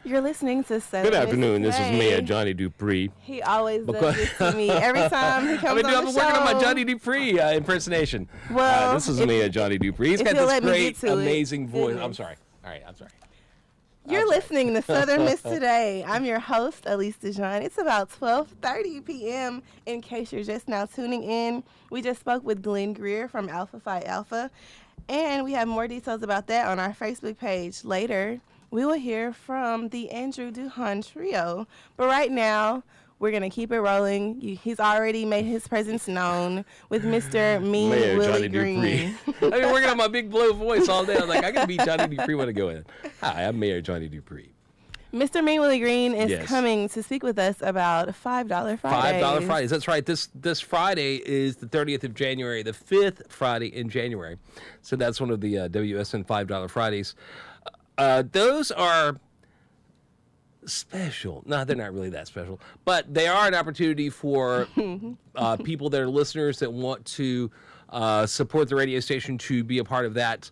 You're listening to Southern Good afternoon. This is Today. Mayor Johnny Dupree. He always does this to me every time he comes on the show. I've been working on my Johnny Dupree impersonation. Well, this is Mayor Johnny Dupree. He's got you'll this let me great, get to it. amazing voice. Goodness. I'm sorry. All right, I'm sorry. You're listening to Southern Miss Today. I'm your host, Elise DeJohn. It's about 12:30 p.m. in case you're just now tuning in. We just spoke with Glenn Greer from Alpha Phi Alpha, and we have more details about that on our Facebook page later. We will hear from the Andrew Duhon Trio, but right now, we're going to keep it rolling. He's already made his presence known with Mr. Mean Mayor Willie Johnny Green. Dupree. I've been working on my big blow voice all day. I was like, I got to be Johnny Dupree when I go in. Hi, I'm Mayor Johnny Dupree. Mr. Mean Willie Green is Yes. coming to speak with us about $5 Fridays. $5 Fridays. That's right. This Friday is the 30th of January, the 5th Friday in January. So that's one of the WSN $5 Fridays. Those are special. No, they're not really that special. But they are an opportunity for people that are listeners that want to support the radio station to be a part of that.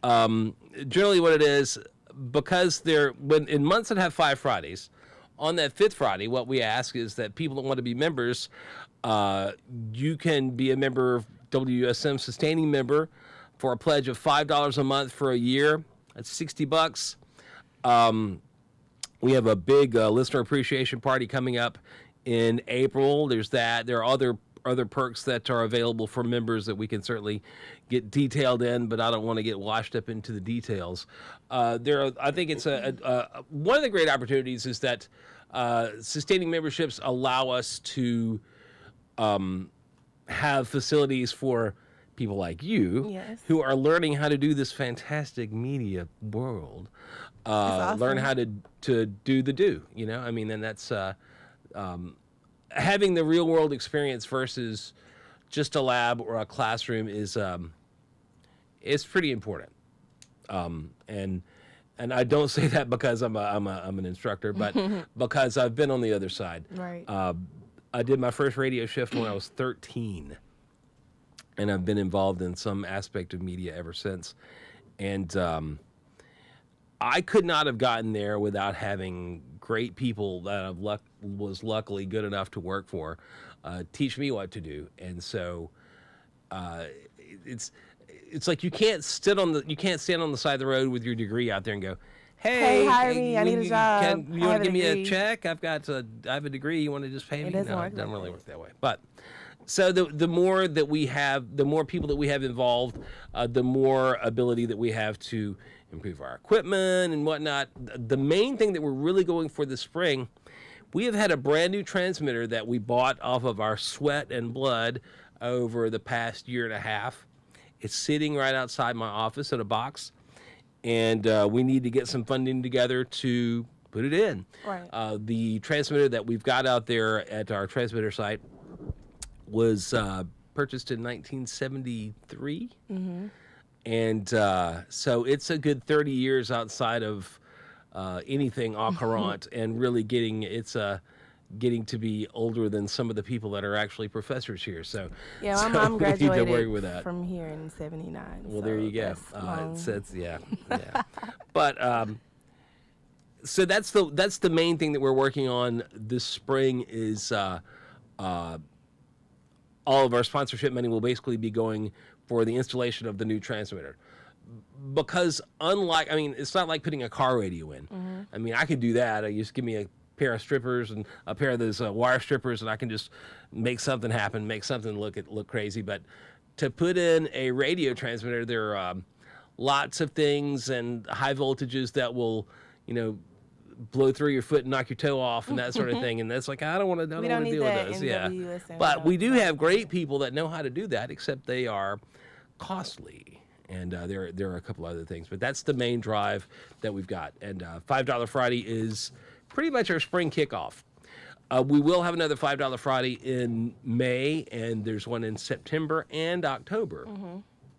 Generally what it is, because in months that have 5 Fridays, on that 5th Friday, what we ask is that people that want to be members, you can be a member, WSM sustaining member, for a pledge of $5 a month for a year. That's $60. We have a big listener appreciation party coming up in April. There's that. There are other perks that are available for members that we can certainly get detailed in, but I don't want to get washed up into the details. I think it's one of the great opportunities is that sustaining memberships allow us to have facilities for people like you Yes. who are learning how to do this fantastic media world. awesome. Learn how to do the do, you know? I mean, and that's having the real world experience versus just a lab or a classroom is pretty important. And I don't say that because I'm an instructor, but because I've been on the other side. Right. I did my first radio shift when I was 13, and I've been involved in some aspect of media ever since. And I could not have gotten there without having great people that I was luckily good enough to work for teach me what to do. And so it's like you can't stand on the side of the road with your degree out there and go, hey, hire me. I need a job. You I want have to give me a degree." check? I have a degree. You want to just pay me? doesn't No, work it doesn't like really that. work that way. But so the more that we have, the more people that we have involved, the more ability that we have to improve our equipment and whatnot. The main thing that we're really going for this spring, we have had a brand new transmitter that we bought off of our sweat and blood over the past year and a half. It's sitting right outside my office in a box, and we need to get some funding together to put it in. Right. The transmitter that we've got out there at our transmitter site was purchased in 1973. Mm-hmm. And so it's a good 30 years outside of anything au courant, and really getting to be older than some of the people that are actually professors here. So Yeah, my so mom we need to worry graduated with that. from here in '79. Well, there you go. that's long. It's yeah. But so that's the main thing that we're working on this spring is all of our sponsorship money will basically be going for the installation of the new transmitter. Because it's not like putting a car radio in. Mm-hmm. I mean, I could do that. You just give me a pair of strippers and a pair of those wire strippers, and I can just make something happen, make something look crazy. But to put in a radio transmitter, there are lots of things and high voltages that will, blow through your foot and knock your toe off and that sort of thing. And that's like, I don't want to deal with those. Yeah. But we do have great people that know how to do that, except they are costly. And there are a couple other things, but that's the main drive that we've got. And $5 Friday is pretty much our spring kickoff. We will have another $5 Friday in May, and there's one in September and October. Mm-hmm.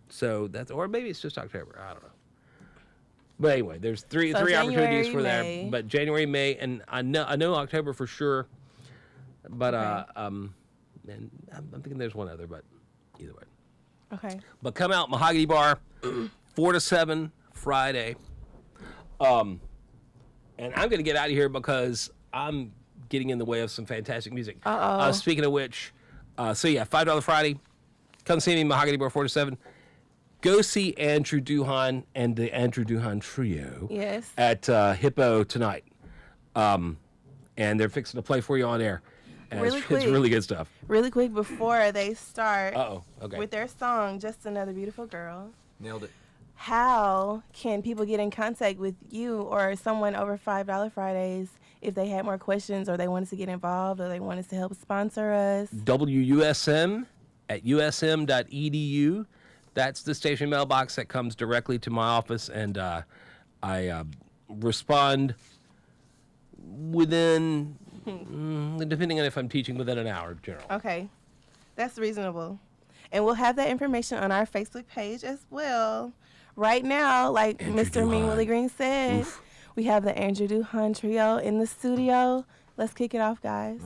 So or maybe it's just October. I don't know. But anyway, there's three opportunities for May. that. But January, May, and I know October for sure. But and I'm thinking there's one other, but either way. Okay. But come out, Mahogany Bar, 4 to 7 Friday. And I'm going to get out of here because I'm getting in the way of some fantastic music. Uh-oh. Speaking of which, $5 Friday. Come see me, Mahogany Bar 4-7. Go see Andrew Duhan and the Andrew Duhan Trio. Yes. At Hippo tonight. And they're fixing to play for you on air. And Really it's quick. really good stuff. Really quick before they start Okay. with their song, Just Another Beautiful Girl. Nailed it. How can people get in contact with you or someone over $5 Fridays if they had more questions or they wanted to get involved or they wanted to help sponsor us? WUSM at usm.edu. That's the station mailbox that comes directly to my office, and I respond within, depending on if I'm teaching, within an hour, generally. Okay, that's reasonable. And we'll have that information on our Facebook page as well. Right now, like Andrew Mr. Mean Duhan. Willie Green said, we have the Andrew Duhan Trio in the studio. Let's kick it off, guys.